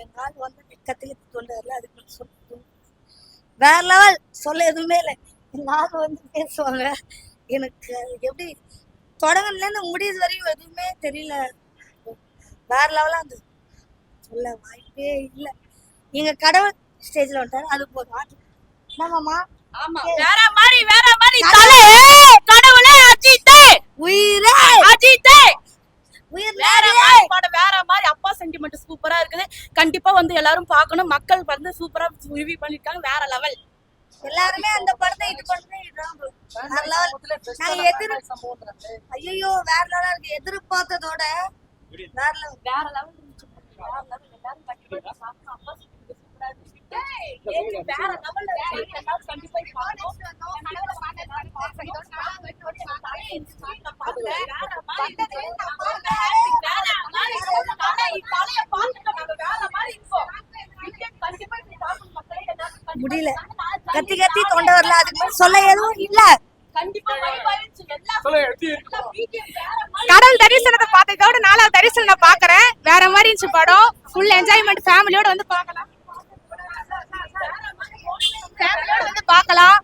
எங்க ஆள் வந்து கத்தில கொண்டு வரல, அதுக்கு சொல்லி வேற லெவல். சொல்ல எதுவுமே இல்லை. எங்க ஆள் வந்து பேசுவாங்க. எனக்கு எப்படி தொடங்கினதுலேருந்து முடியுது வரையும் எதுவுமே தெரியல. வேற லெவலா இருந்தது. சொல்ல வாய்ப்பே இல்லை. நீங்க கடவுள் ஸ்டேஜ்ல வந்துட்டாரு, அது போதும். என்னமாமா? ஆமா, வேற மாதிரி தலை கடவுளே அஜித் உயிரே அஜித் உயிர் வேற மாதிரி படம், வேற மாதிரி அப்பா சென்டிமெண்ட் சூப்பரா இருக்குது. கண்டிப்பா வந்து எல்லாரும் பார்க்கணும். மக்கள் வந்து சூப்பரா ரிவ்யூ பண்ணிருக்காங்க. வேற லெவல். எல்லாருமே அந்த படத்தை இது பண்ணி வேற லெவல். ஐயோ வேற லெவலா இருக்கு. எதிர்பார்த்ததோட வேற லெவல். வேற லெவல் இருந்துச்சு. வேற லெவல். எல்லாரும் கண்டிப்பா பார்க்கணும். அப்பா சென்டிமெண்ட் சூப்பரா இருக்கு. வேற லெவல். எல்லாரும் கண்டிப்பா பார்க்கணும். முடியல, கத்தி கத்தி தொண்டை வரல, அதுக்கு சொல்ல எதுவும் இல்ல. கடவுள் தரிசனத்தை பார்த்ததோட 4வது தரிசனம் நான் பாக்குறேன். வேற மாதிரி இருந்துச்சு படம். Full enjoyment. ஃபேமிலியோட வந்து பார்க்கலாம்.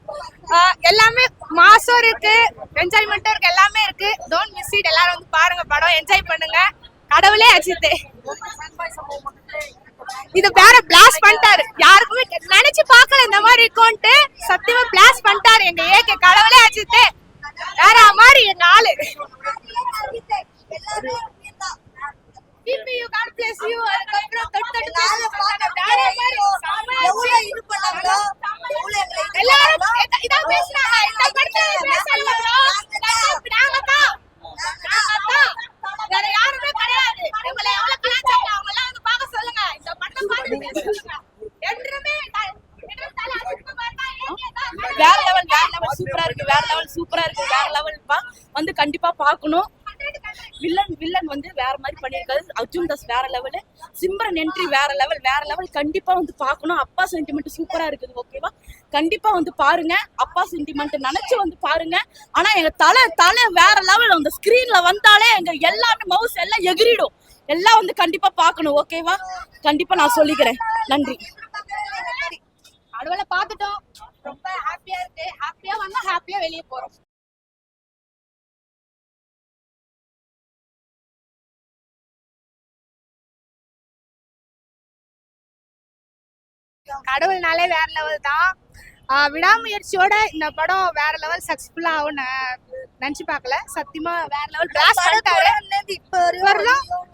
எல்லாமே மாசம் இருக்கு, என்ஜாய்மெண்ட்டும் இருக்கு, எல்லாமே இருக்கு. Don't miss it. எல்லாரும் வந்து பாருங்க படம், என்ஜாய் பண்ணுங்க. கடவுளே அஜித். இது வேற பிளாஸ்ட் பண்ணிட்டாரு. யாருக்குமே நினைச்சு பார்க்கல இந்த மாதிரி இருக்கும்ட்டு. சத்தியமா பிளாஸ்ட் பண்ணிட்டாரு எங்க ஏகே. கடவுளே அஜித் வேற மாதிரி எங்க ஆளு. you God bless you. அதுக்கப்புறம் தொட்டு வேற மாதிரி எவ்வளவு இது பண்ணாங்களோ எல்லாரும் இதான் பேசுறாங்க. இந்த படத்துல பேசல வேற யாருமே கிடையாது. உங்களை எவ்வளவு கலாச்சாரம் அவங்க எல்லாம் வந்து பார்க்க சொல்லுங்க. இந்த படத்தை பார்த்து பேசுங்க. என்றுமே வேற லெவல். வேற லெவல் சூப்பரா இருக்கு. வேற லெவல் சூப்பரா இருக்கு. வேற லெவல் வந்து கண்டிப்பா பார்க்கணும். வில்லன் வந்து வேற மாதிரி பண்ணிருக்காரு. அர்ஜுன் தாஸ் வேற லெவல். சிம்ரன் என்ட்ரி வேற லெவல். வேற லெவல். கண்டிப்பா வந்து பார்க்கணும். அப்பா சென்டிமெண்ட் சூப்பரா இருக்குது. ஓகேவா? கண்டிப்பா வந்து பாருங்க. அப்பா சென்டிமெண்ட் நினைச்சு வந்து பாருங்க. ஆனா எங்க தலை வேற லெவல். அந்த ஸ்கிரீன்ல வந்தாலே எங்க எல்லாமே மவுஸ் எல்லாம் எகிரிடும். எல்லாம் வந்து கண்டிப்பா பார்க்கணும். ஓகேவா? கண்டிப்பா நான் சொல்லிக்கிறேன். நன்றி. அடுவல பாத்துட்டோம். ரொம்ப ஹாப்பியா இருக்கு. ஹாப்பியா வந்தா ஹாப்பியா வெளியே போறோம். கடவுள்னாலே வேற லெவல் தான். விடாமுயற்சியோட இந்த படம் வேற லெவல் சக்சஸ்ஃபுல்லா ஆகும் நினைச்சு பார்க்கல. சத்தியமா வேற லெவல் பிளாஸ்ட் பண்ணிட்டாரு.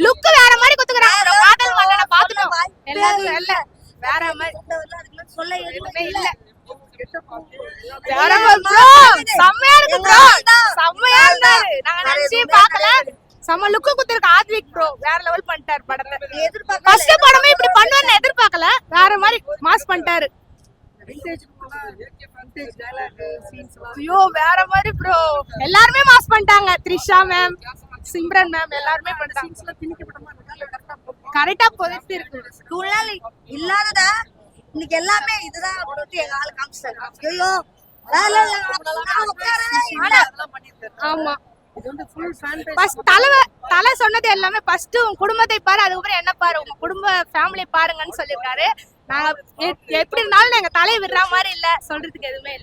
லுக் வேற மாதிரி குத்துக்குறாங்க. காதல் மன்னனை பாத்துட்டோம். எல்லாரும் இல்ல வேற மாதிரி சொல்ல எதுவுமே இல்ல. செம்மையா இருக்கு ப்ரோ. செம்மையா இருந்தாரு. நாங்க நினைச்சே பார்க்கல. செம்ம லுக்கு குத்துருக்கு ஆத்விக் ப்ரோ. வேற லெவல் பண்ணிட்டாரு படத்தை. ஃபர்ஸ்ட் படமே இப்படி பண்ணுவாருன்னு எதிர்பார்க்கல. வேற மாதிரி மாஸ் பண்ணிட்டாரு. ஐயோ வேற மாதிரி ப்ரோ. எல்லாருமே மாஸ் பண்ணிட்டாங்க. த்ரிஷா மேம், சிம்ரன் மேம் எல்லாருமே பண்ணிட்டாங்க. கரெக்டா பொறுத்து இருக்கு. ஸ்கூல்ல இல்லாததா இன்னைக்கு எல்லாமே இதுதான் போட்டு எங்க ஆளு காமிச்சாரு. ஐயோ ஆமா. தலை சொன்னது எல்லாமே ஃபர்ஸ்ட் உங்க குடும்பத்தை பாரு, அதுக்கப்புறம் என்ன பாரு, உங்க குடும்ப ஃபேமிலி பாருங்கன்னு சொல்லியிருக்காரு. நாங்க எப்படி இருந்தாலும் எங்க தலையை விடுற மாதிரி இல்ல, சொல்றதுக்கு எதுவுமே இல்ல.